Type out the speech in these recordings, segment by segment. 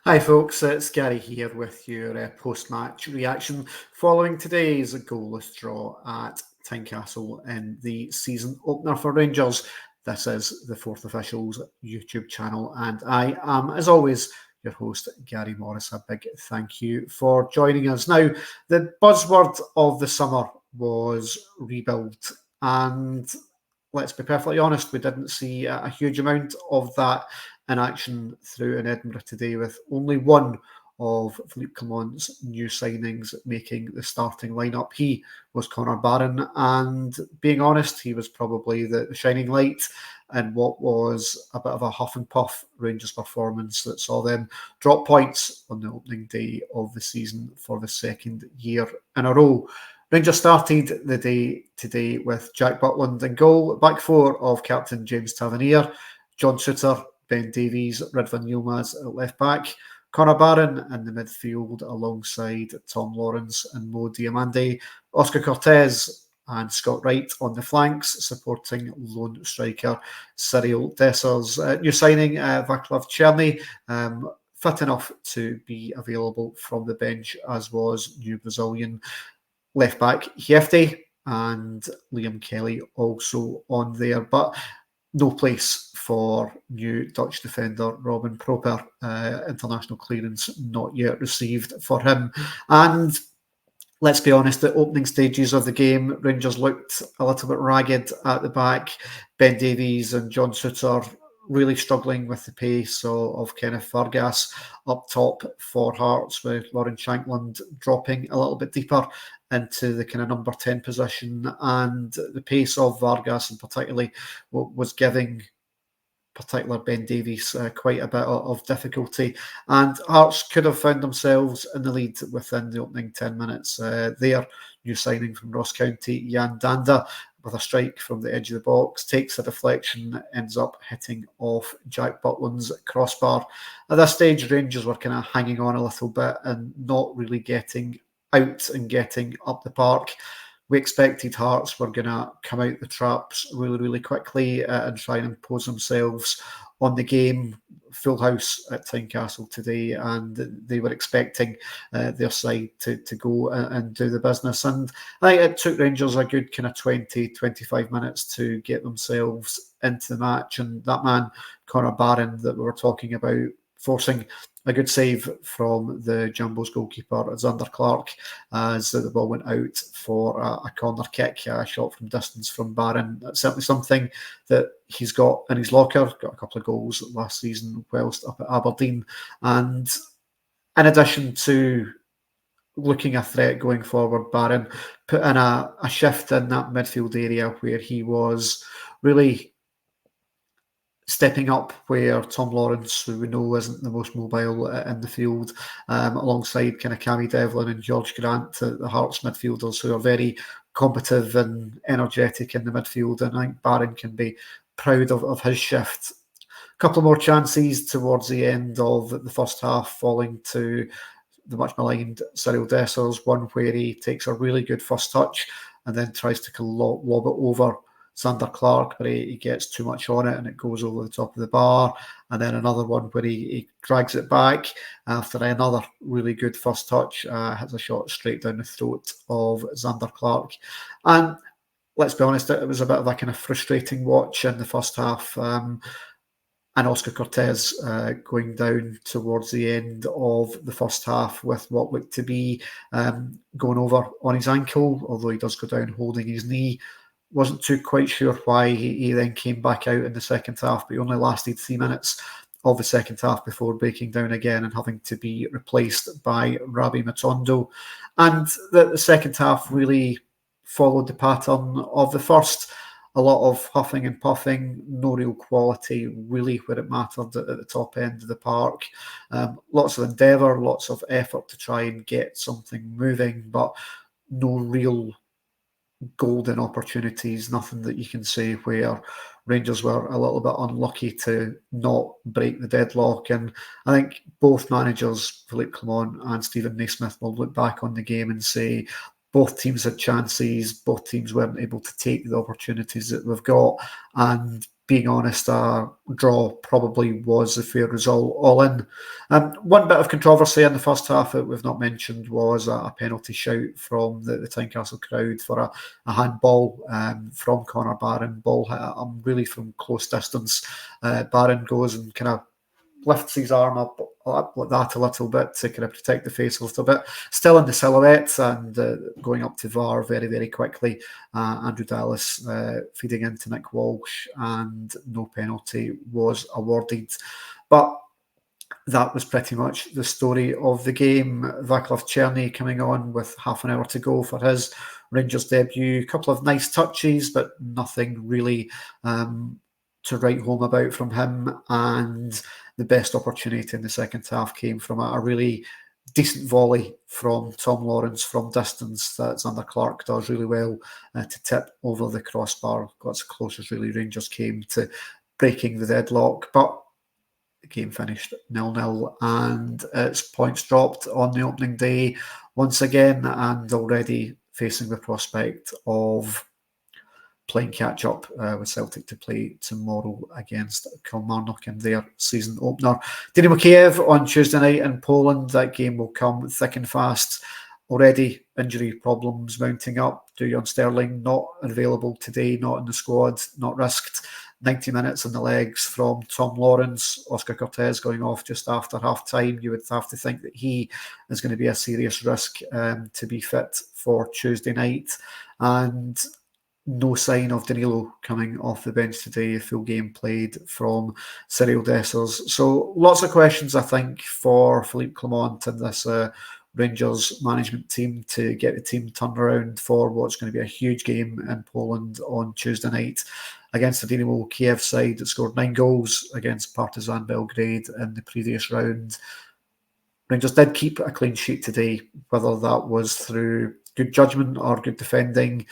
Hi folks, it's Gary here with your post-match reaction following today's goalless draw at Tynecastle in the season opener for Rangers. This is the Fourth Official's YouTube channel and I am, as always, your host Gary Morris. A big thank you for joining us. Now, the buzzword of the summer was rebuild, and let's be perfectly honest, we didn't see a huge amount of that in action through in Edinburgh today, with only one of Philippe Clement's new signings making the starting lineup. He was Connor Barron, and being honest, he was probably the shining light in what was a bit of a huff and puff Rangers performance that saw them drop points on the opening day of the season for the second year in a row. Rangers started the day today with Jack Butland in goal, back four of captain James Tavernier, John Souttar, Ben Davies, Ridvan Yilmaz at left back, Connor Barron in the midfield alongside Tom Lawrence and Mo Diamande, Oscar Cortez and Scott Wright on the flanks, supporting lone striker Cyril Dessers. New signing Vaclav Cherny, fit enough to be available from the bench, as was new Brazilian left back Hiefte and Liam Kelly also on there, but no place for new Dutch defender Robin Proper. International clearance not yet received for him. And let's be honest, the opening stages of the game, Rangers looked a little bit ragged at the back. Ben Davies and John Souttar really struggling with the pace of Kenneth Vargas up top for Hearts, with Lauren Shankland dropping a little bit deeper into the kind of number 10 position, and the pace of Vargas and particularly was giving particular Ben Davies quite a bit of difficulty, and Hearts could have found themselves in the lead within the opening 10 minutes. Their new signing from Ross County, Jan Danda, with a strike from the edge of the box, takes a deflection, ends up hitting off Jack Butland's crossbar. At this stage, Rangers were kind of hanging on a little bit and not really getting out and getting up the park. We expected Hearts were going to come out the traps really, really quickly and try and impose themselves on the game. Full house at Tynecastle today, and they were expecting their side to go and do the business. And I think it took Rangers a good kind of 20-25 minutes to get themselves into the match. And that man, Connor Barron, that we were talking about, forcing a good save from the Jumbo's goalkeeper, Zander Clark, as the ball went out for a corner kick, a shot from distance from Barron. That's certainly something that he's got in his locker. Got a couple of goals last season whilst up at Aberdeen. And in addition to looking a threat going forward, Barron put in a shift in that midfield area where he was really stepping up, where Tom Lawrence, who we know isn't the most mobile in the field, alongside kind of Cammy Devlin and George Grant, the Hearts midfielders who are very combative and energetic in the midfield. And I think Barron can be proud of his shift. A couple more chances towards the end of the first half, falling to the much maligned Cyril Dessers, one where he takes a really good first touch and then tries to lob it over Zander Clark, but he gets too much on it and it goes over the top of the bar. And then another one where he drags it back after another really good first touch, hits a shot straight down the throat of Zander Clark. And let's be honest, it was a bit of a kind of frustrating watch in the first half. And Oscar Cortez going down towards the end of the first half with what looked to be going over on his ankle, although he does go down holding his knee. Wasn't too quite sure why he then came back out in the second half, but he only lasted 3 minutes of the second half before breaking down again and having to be replaced by Rabi Matondo. And the second half really followed the pattern of the first. A lot of huffing and puffing, no real quality really where it mattered at the top end of the park. Lots of endeavour, lots of effort to try and get something moving, but no real golden opportunities, nothing that you can say where Rangers were a little bit unlucky to not break the deadlock. And I think both managers, Philippe Clement and Stephen Naismith, will look back on the game and say both teams had chances, both teams weren't able to take the opportunities that we've got, and being honest, a draw probably was the fair result all in. One bit of controversy in the first half that we've not mentioned was a penalty shout from the Tynecastle crowd for a handball from Conor Barron. Ball hit really from close distance. Barron goes and kind of lifts his arm up like that a little bit to kind of protect the face a little bit. Still in the silhouette and going up to VAR very, very quickly. Andrew Dallas feeding into Nick Walsh, and no penalty was awarded. But that was pretty much the story of the game. Vaclav Cherny coming on with half an hour to go for his Rangers debut. A couple of nice touches, but nothing really to write home about from him. And the best opportunity in the second half came from a really decent volley from Tom Lawrence from distance that Zander Clark does really well to tip over the crossbar. That's as close as really Rangers came to breaking the deadlock. But the game finished 0-0, and its points dropped on the opening day once again, and already facing the prospect of playing catch-up with Celtic to play tomorrow against Kilmarnock in their season opener. Dynamo Kyiv on Tuesday night in Poland. That game will come thick and fast. Already injury problems mounting up. Dujon Sterling not available today, not in the squad, not risked. 90 minutes in the legs from Tom Lawrence. Oscar Cortez going off just after half-time. You would have to think that he is going to be a serious risk to be fit for Tuesday night. And no sign of Danilo coming off the bench today. A full game played from Cyril Dessers. So lots of questions, I think, for Philippe Clement and this Rangers management team to get the team turned around for what's going to be a huge game in Poland on Tuesday night against the Dynamo Kyiv side that scored 9 goals against Partizan Belgrade in the previous round. Rangers did keep a clean sheet today. Whether that was through good judgment or good defending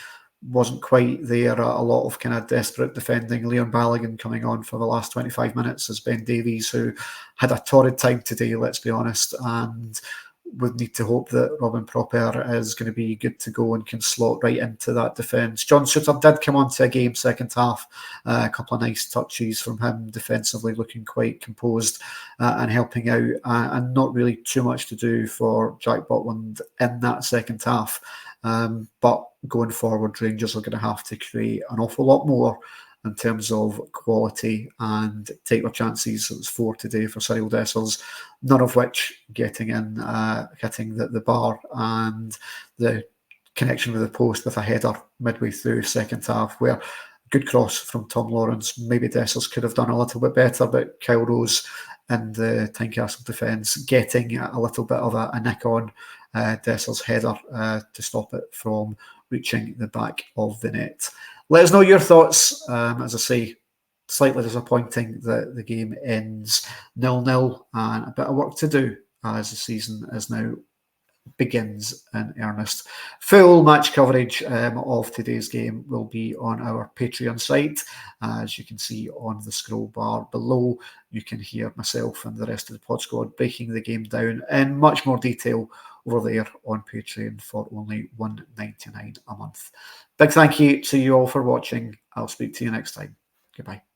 wasn't quite there. A lot of kind of desperate defending. Leon Balogun coming on for the last 25 minutes as Ben Davies, who had a torrid time today, let's be honest, and would need to hope that Robin Proper is going to be good to go and can slot right into that defence. John Suter did come on to a game second half. A couple of nice touches from him defensively, looking quite composed and helping out, and not really too much to do for Jack Butland in that second half. But going forward, Rangers are going to have to create an awful lot more in terms of quality and take their chances. It was 4 today for Cyril Dessers, none of which getting in, hitting the bar, and the connection with the post with a header midway through second half, where good cross from Tom Lawrence. Maybe Dessers could have done a little bit better, but Kyle Rose in the Tynecastle defence getting a little bit of a nick on Dessers' header to stop it from reaching the back of the net. Let us know your thoughts. As I say, slightly disappointing that the game ends 0-0, and a bit of work to do as the season is now begins in earnest. Full match coverage of today's game will be on our Patreon site. As you can see on the scroll bar below, you can hear myself and the rest of the pod squad breaking the game down in much more detail over there on Patreon for only $1.99 a month. Big thank you to you all for watching. I'll speak to you next time. Goodbye.